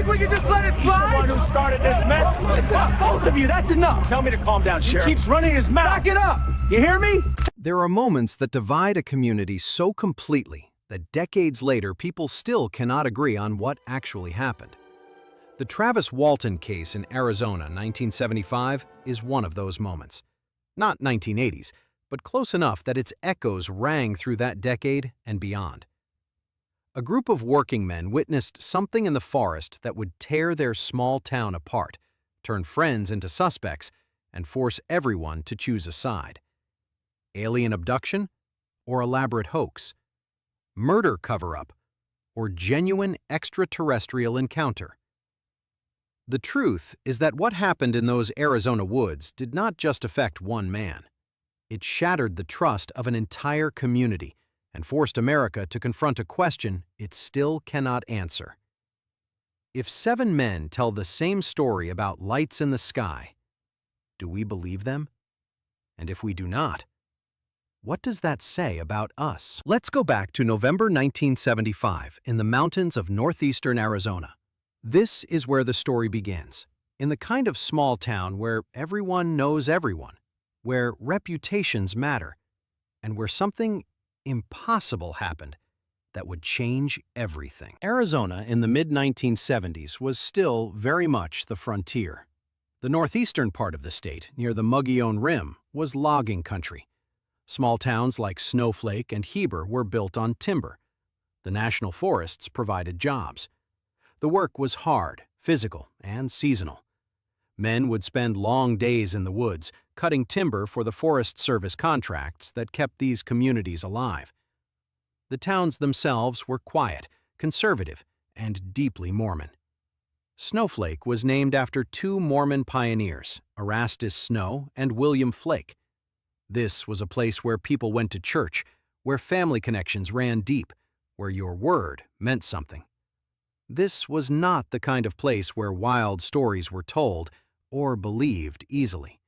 think we can just let it slide? He's the one who started this mess. Listen, both of you, that's enough. Tell me to calm down, Sheriff. He keeps running his mouth. Back it up. You hear me? There are moments that divide a community so completely that decades later people still cannot agree on what actually happened. The Travis Walton case in Arizona, 1975, is one of those moments. Not 1980s, but close enough that its echoes rang through that decade and beyond. A group of working men witnessed something in the forest that would tear their small town apart, turn friends into suspects, and force everyone to choose a side. Alien abduction or elaborate hoax? Murder cover-up or genuine extraterrestrial encounter? The truth is that what happened in those Arizona woods did not just affect one man. It shattered the trust of an entire community and forced America to confront a question it still cannot answer. If 7 men tell the same story about lights in the sky, do we believe them? And if we do not, what does that say about us? Let's go back to November 1975 in the mountains of northeastern Arizona. This is where the story begins, in the kind of small town where everyone knows everyone, where reputations matter, and where something impossible happened that would change everything. Arizona in the mid-1970s was still very much the frontier. The northeastern part of the state, near the Mogollon Rim, was logging country. Small towns like Snowflake and Heber were built on timber. The national forests provided jobs. The work was hard, physical, and seasonal. Men would spend long days in the woods, cutting timber for the Forest Service contracts that kept these communities alive. The towns themselves were quiet, conservative, and deeply Mormon. Snowflake was named after 2 Mormon pioneers, Erastus Snow and William Flake. This was a place where people went to church, where family connections ran deep, where your word meant something. This was not the kind of place where wild stories were told or believed easily.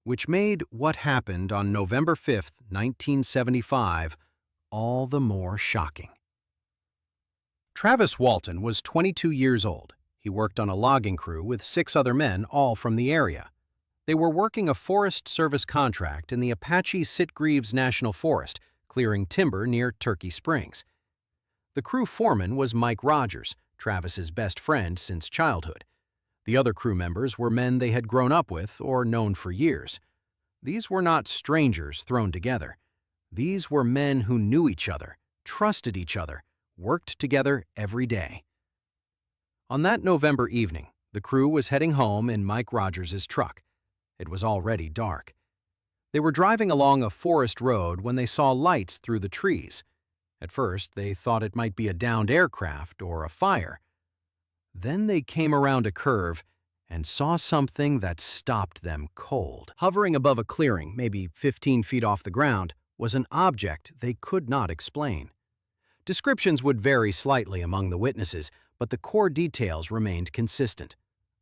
Which made what happened on November 5, 1975, all the more shocking. Travis Walton was 22 years old. He worked on a logging crew with 6 other men, all from the area. They were working a Forest Service contract in the Apache Sitgreaves National Forest, clearing timber near Turkey Springs. The crew foreman was Mike Rogers, Travis's best friend since childhood. The other crew members were men they had grown up with or known for years. These were not strangers thrown together. These were men who knew each other, trusted each other, worked together every day. On that November evening, the crew was heading home in Mike Rogers' truck. It was already dark. They were driving along a forest road when they saw lights through the trees. At first, they thought it might be a downed aircraft or a fire. Then they came around a curve and saw something that stopped them cold. Hovering above a clearing, maybe 15 feet off the ground, was an object they could not explain. Descriptions would vary slightly among the witnesses, but the core details remained consistent.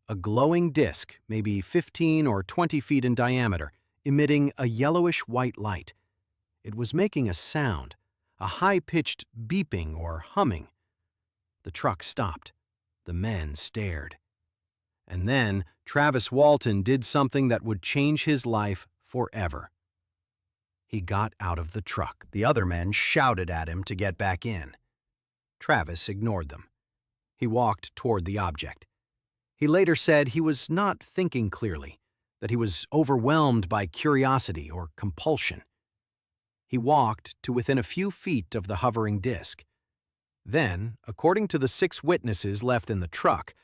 A glowing disk, maybe 15 or 20 feet in diameter, emitting a yellowish-white light. It was making a sound, a high-pitched beeping or humming. The truck stopped. The men stared. And then Travis Walton did something that would change his life forever. He got out of the truck. The other men shouted at him to get back in. Travis ignored them. He walked toward the object. He later said he was not thinking clearly, that he was overwhelmed by curiosity or compulsion. He walked to within a few feet of the hovering disk. Then, according to the 6 witnesses left in the truck,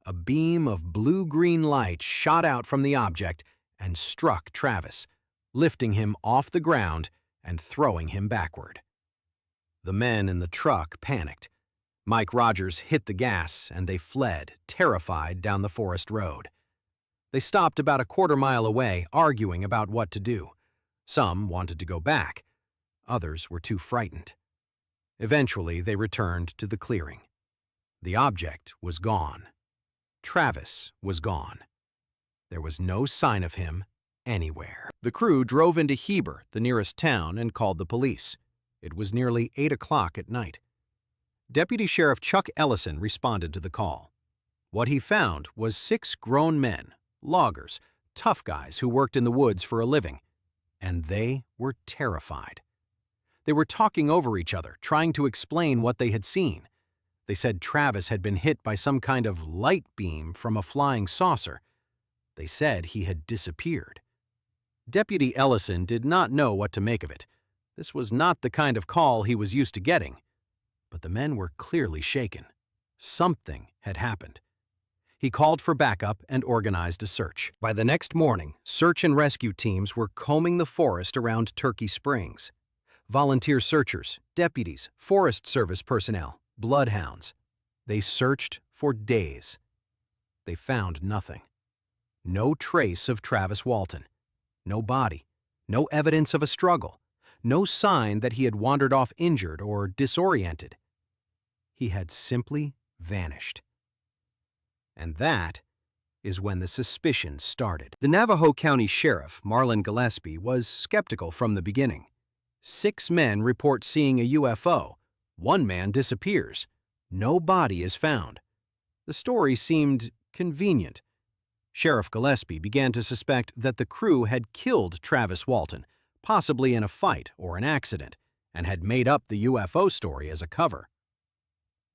a beam of blue-green light shot out from the object and struck Travis, lifting him off the ground and throwing him backward. The men in the truck panicked. Mike Rogers hit the gas and they fled, terrified, down the forest road. They stopped about a quarter-mile away, arguing about what to do. Some wanted to go back. Others were too frightened. Eventually, they returned to the clearing. The object was gone. Travis was gone. There was no sign of him anywhere. The crew drove into Heber, the nearest town, and called the police. It was nearly 8 o'clock at night. Deputy Sheriff Chuck Ellison responded to the call. What he found was 6 grown men, loggers, tough guys who worked in the woods for a living, and they were terrified. They were talking over each other, trying to explain what they had seen. They said Travis had been hit by some kind of light beam from a flying saucer. They said he had disappeared. Deputy Ellison did not know what to make of it. This was not the kind of call he was used to getting. But the men were clearly shaken. Something had happened. He called for backup and organized a search. By the next morning, search and rescue teams were combing the forest around Turkey Springs. Volunteer searchers, deputies, Forest Service personnel, bloodhounds. They searched for days. They found nothing. No trace of Travis Walton. No body. No evidence of a struggle. No sign that he had wandered off injured or disoriented. He had simply vanished. And that is when the suspicion started. The Navajo County Sheriff, Marlon Gillespie, was skeptical from the beginning. 6 men report seeing a UFO. 1 man disappears. No body is found. The story seemed convenient. Sheriff Gillespie began to suspect that the crew had killed Travis Walton, possibly in a fight or an accident, and had made up the UFO story as a cover.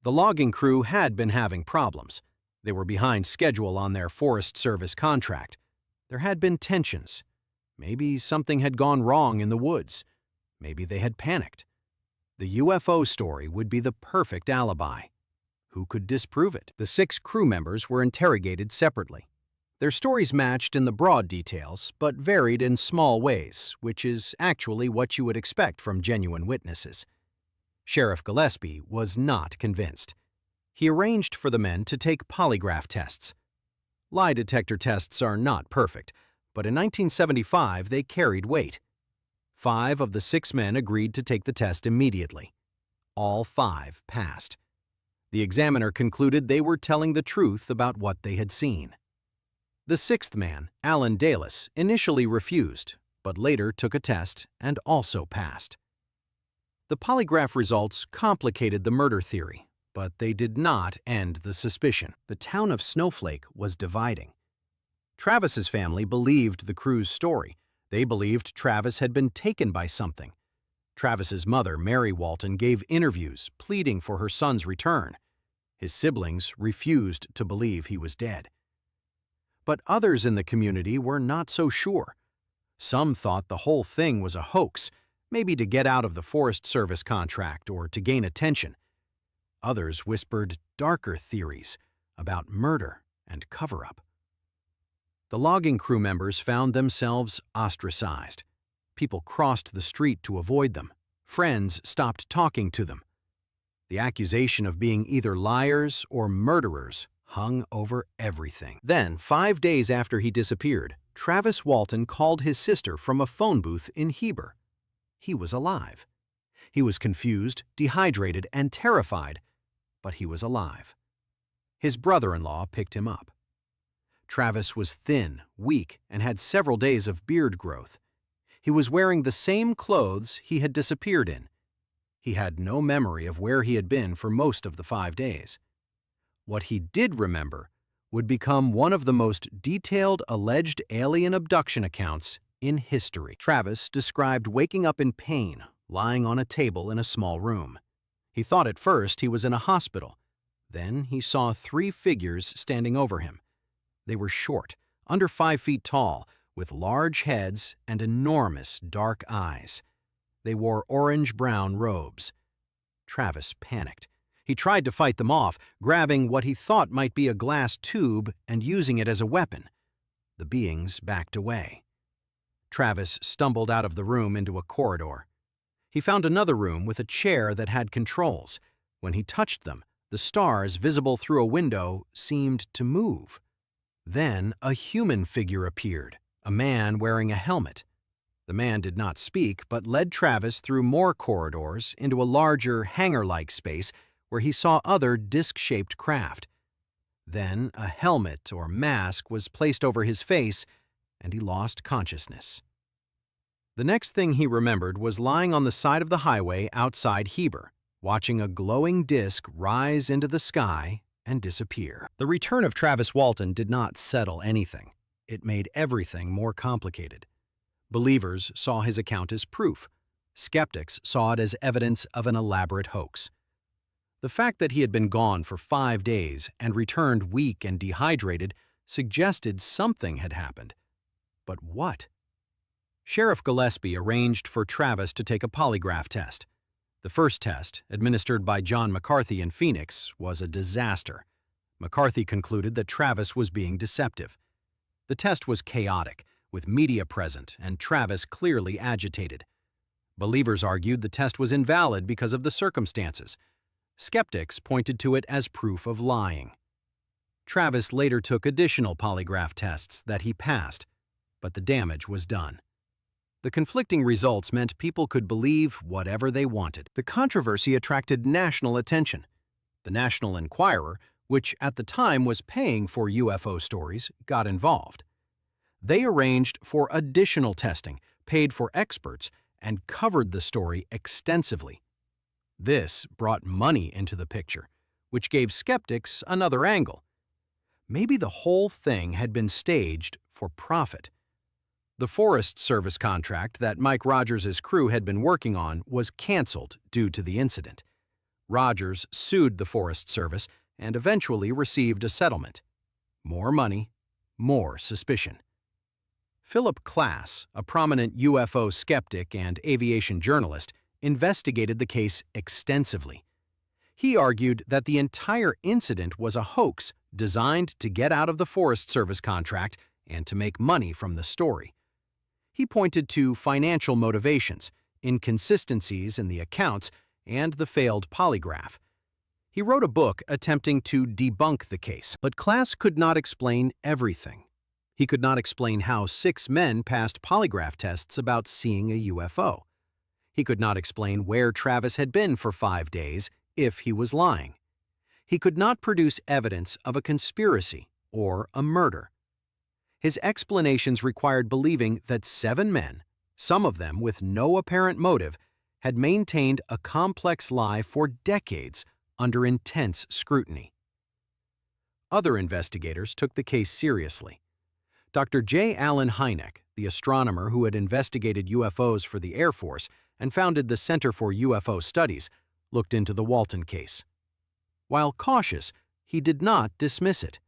The logging crew had been having problems. They were behind schedule on their Forest Service contract. There had been tensions. Maybe something had gone wrong in the woods. Maybe they had panicked. The UFO story would be the perfect alibi. Who could disprove it? The 6 crew members were interrogated separately. Their stories matched in the broad details, but varied in small ways, which is actually what you would expect from genuine witnesses. Sheriff Gillespie was not convinced. He arranged for the men to take polygraph tests. Lie detector tests are not perfect, but in 1975 they carried weight. 5 of the 6 men agreed to take the test immediately. All 5 passed. The examiner concluded they were telling the truth about what they had seen. The 6th man, Alan Dalis, initially refused, but later took a test and also passed. The polygraph results complicated the murder theory, but they did not end the suspicion. The town of Snowflake was dividing. Travis's family believed the crew's story. They believed Travis had been taken by something. Travis's mother, Mary Walton, gave interviews pleading for her son's return. His siblings refused to believe he was dead. But others in the community were not so sure. Some thought the whole thing was a hoax, maybe to get out of the Forest Service contract or to gain attention. Others whispered darker theories about murder and cover-up. The logging crew members found themselves ostracized. People crossed the street to avoid them. Friends stopped talking to them. The accusation of being either liars or murderers hung over everything. Then, 5 days after he disappeared, Travis Walton called his sister from a phone booth in Heber. He was alive. He was confused, dehydrated, and terrified, but he was alive. His brother-in-law picked him up. Travis was thin, weak, and had several days of beard growth. He was wearing the same clothes he had disappeared in. He had no memory of where he had been for most of the 5 days. What he did remember would become one of the most detailed alleged alien abduction accounts in history. Travis described waking up in pain, lying on a table in a small room. He thought at first he was in a hospital. Then he saw 3 figures standing over him. They were short, under 5 feet tall, with large heads and enormous dark eyes. They wore orange-brown robes. Travis panicked. He tried to fight them off, grabbing what he thought might be a glass tube and using it as a weapon. The beings backed away. Travis stumbled out of the room into a corridor. He found another room with a chair that had controls. When he touched them, the stars visible through a window seemed to move. Then a human figure appeared, a man wearing a helmet. The man did not speak, but led Travis through more corridors into a larger hangar-like space where he saw other disc-shaped craft. Then a helmet or mask was placed over his face, and he lost consciousness. The next thing he remembered was lying on the side of the highway outside Heber, watching a glowing disc rise into the sky and disappear. The return of Travis Walton did not settle anything. It made everything more complicated. Believers saw his account as proof. Skeptics saw it as evidence of an elaborate hoax. The fact that he had been gone for 5 days and returned weak and dehydrated suggested something had happened. But what? Sheriff Gillespie arranged for Travis to take a polygraph test. The first test, administered by John McCarthy in Phoenix, was a disaster. McCarthy concluded that Travis was being deceptive. The test was chaotic, with media present and Travis clearly agitated. Believers argued the test was invalid because of the circumstances. Skeptics pointed to it as proof of lying. Travis later took additional polygraph tests that he passed, but the damage was done. The conflicting results meant people could believe whatever they wanted. The controversy attracted national attention. The National Enquirer, which at the time was paying for UFO stories, got involved. They arranged for additional testing, paid for experts, and covered the story extensively. This brought money into the picture, which gave skeptics another angle. Maybe the whole thing had been staged for profit. The Forest Service contract that Mike Rogers' crew had been working on was canceled due to the incident. Rogers sued the Forest Service and eventually received a settlement. More money, more suspicion. Philip Klass, a prominent UFO skeptic and aviation journalist, investigated the case extensively. He argued that the entire incident was a hoax designed to get out of the Forest Service contract and to make money from the story. He pointed to financial motivations, inconsistencies in the accounts, and the failed polygraph. He wrote a book attempting to debunk the case, but Klass could not explain everything. He could not explain how 6 men passed polygraph tests about seeing a UFO. He could not explain where Travis had been for 5 days if he was lying. He could not produce evidence of a conspiracy or a murder. His explanations required believing that 7 men, some of them with no apparent motive, had maintained a complex lie for decades under intense scrutiny. Other investigators took the case seriously. Dr. J. Allen Hynek, the astronomer who had investigated UFOs for the Air Force and founded the Center for UFO Studies, looked into the Walton case. While cautious, he did not dismiss it.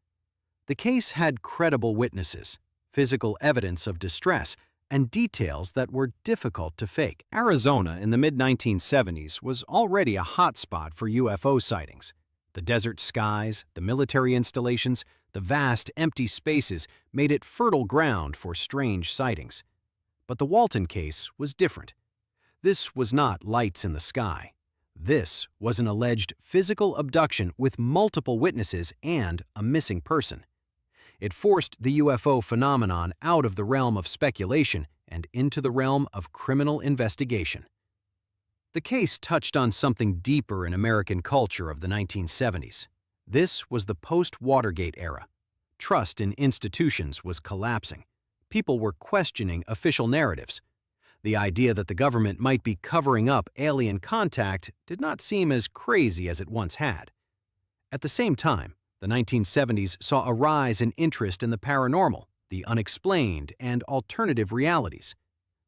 The case had credible witnesses, physical evidence of distress, and details that were difficult to fake. Arizona in the mid-1970s was already a hotspot for UFO sightings. The desert skies, the military installations, the vast empty spaces made it fertile ground for strange sightings. But the Walton case was different. This was not lights in the sky. This was an alleged physical abduction with multiple witnesses and a missing person. It forced the UFO phenomenon out of the realm of speculation and into the realm of criminal investigation. The case touched on something deeper in American culture of the 1970s. This was the post-Watergate era. Trust in institutions was collapsing. People were questioning official narratives. The idea that the government might be covering up alien contact did not seem as crazy as it once had. At the same time, the 1970s saw a rise in interest in the paranormal, the unexplained, and alternative realities.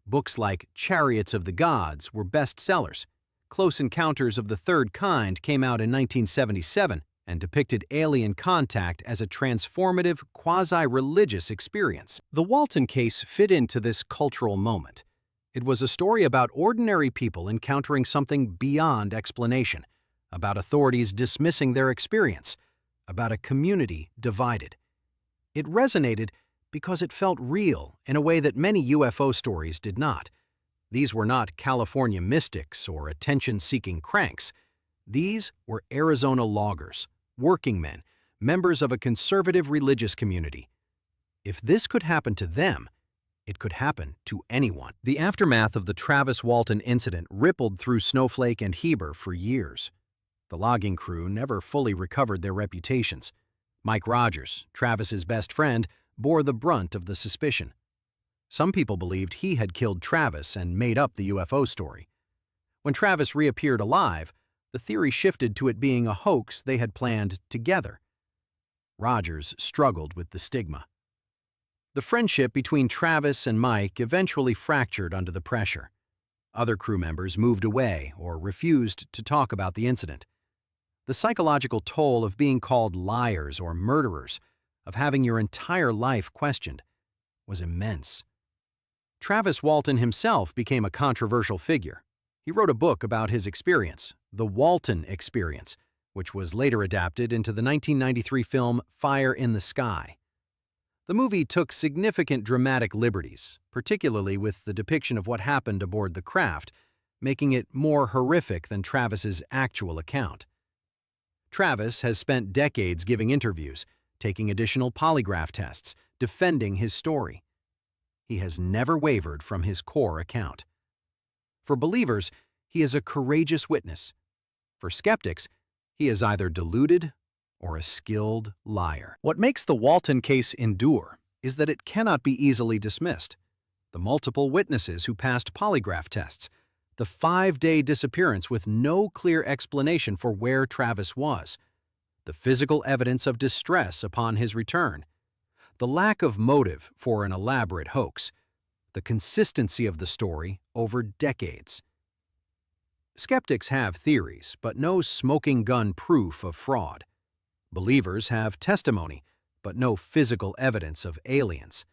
Books like Chariots of the Gods were bestsellers. Close Encounters of the Third Kind came out in 1977 and depicted alien contact as a transformative, quasi-religious experience. The Walton case fit into this cultural moment. It was a story about ordinary people encountering something beyond explanation, about authorities dismissing their experience, about a community divided. It resonated because it felt real in a way that many UFO stories did not. These were not California mystics or attention-seeking cranks. These were Arizona loggers, working men, members of a conservative religious community. If this could happen to them, it could happen to anyone. The aftermath of the Travis Walton incident rippled through Snowflake and Heber for years. The logging crew never fully recovered their reputations. Mike Rogers, Travis's best friend, bore the brunt of the suspicion. Some people believed he had killed Travis and made up the UFO story. When Travis reappeared alive, the theory shifted to it being a hoax they had planned together. Rogers struggled with the stigma. The friendship between Travis and Mike eventually fractured under the pressure. Other crew members moved away or refused to talk about the incident. The psychological toll of being called liars or murderers, of having your entire life questioned, was immense. Travis Walton himself became a controversial figure. He wrote a book about his experience, The Walton Experience, which was later adapted into the 1993 film Fire in the Sky. The movie took significant dramatic liberties, particularly with the depiction of what happened aboard the craft, making it more horrific than Travis's actual account. Travis has spent decades giving interviews, taking additional polygraph tests, defending his story. He has never wavered from his core account. For believers, he is a courageous witness. For skeptics, he is either deluded or a skilled liar. What makes the Walton case endure is that it cannot be easily dismissed. The multiple witnesses who passed polygraph tests, the 5-day disappearance with no clear explanation for where Travis was, the physical evidence of distress upon his return, the lack of motive for an elaborate hoax, the consistency of the story over decades. Skeptics have theories, but no smoking gun proof of fraud. Believers have testimony, but no physical evidence of aliens.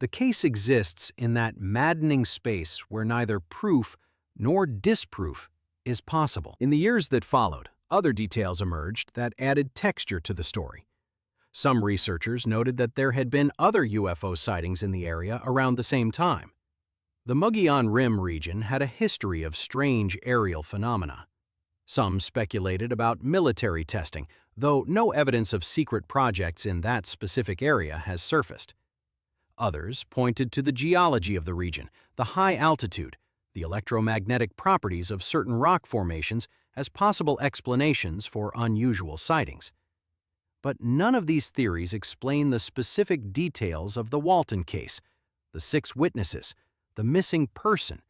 The case exists in that maddening space where neither proof nor disproof is possible. In the years that followed, other details emerged that added texture to the story. Some researchers noted that there had been other UFO sightings in the area around the same time. The Mogollon Rim region had a history of strange aerial phenomena. Some speculated about military testing, though no evidence of secret projects in that specific area has surfaced. Others pointed to the geology of the region, the high altitude, the electromagnetic properties of certain rock formations as possible explanations for unusual sightings. But none of these theories explain the specific details of the Walton case, the 6 witnesses, the missing person,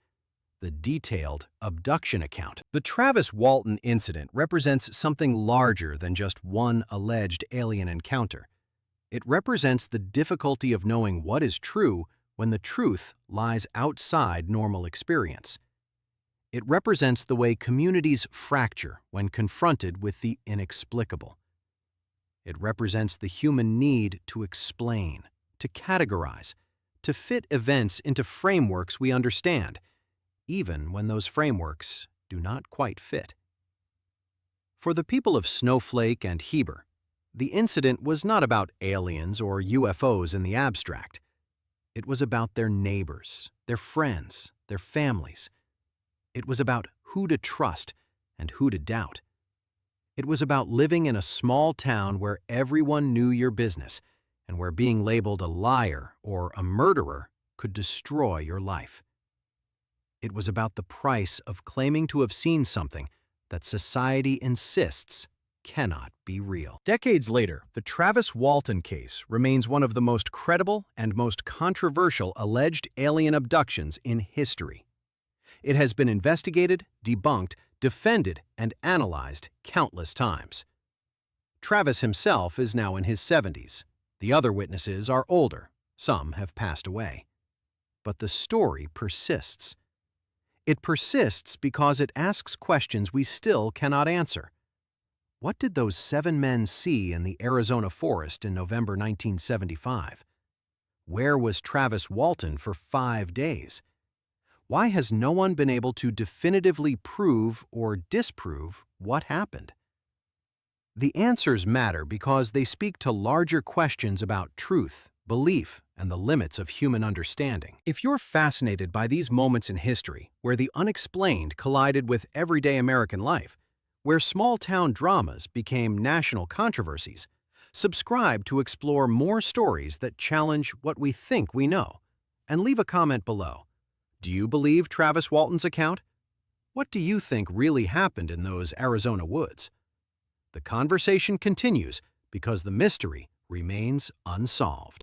the detailed abduction account. The Travis Walton incident represents something larger than just one alleged alien encounter. It represents the difficulty of knowing what is true when the truth lies outside normal experience. It represents the way communities fracture when confronted with the inexplicable. It represents the human need to explain, to categorize, to fit events into frameworks we understand, even when those frameworks do not quite fit. For the people of Snowflake and Heber, the incident was not about aliens or UFOs in the abstract. It was about their neighbors, their friends, their families. It was about who to trust and who to doubt. It was about living in a small town where everyone knew your business and where being labeled a liar or a murderer could destroy your life. It was about the price of claiming to have seen something that society insists cannot be real. Decades later, the Travis Walton case remains one of the most credible and most controversial alleged alien abductions in history. It has been investigated, debunked, defended, and analyzed countless times. Travis himself is now in his 70s. The other witnesses are older. Some have passed away. But the story persists. It persists because it asks questions we still cannot answer. What did those 7 men see in the Arizona forest in November 1975? Where was Travis Walton for 5 days? Why has no one been able to definitively prove or disprove what happened? The answers matter because they speak to larger questions about truth, belief, and the limits of human understanding. If you're fascinated by these moments in history where the unexplained collided with everyday American life, where small-town dramas became national controversies, subscribe to explore more stories that challenge what we think we know, and leave a comment below. Do you believe Travis Walton's account? What do you think really happened in those Arizona woods? The conversation continues because the mystery remains unsolved.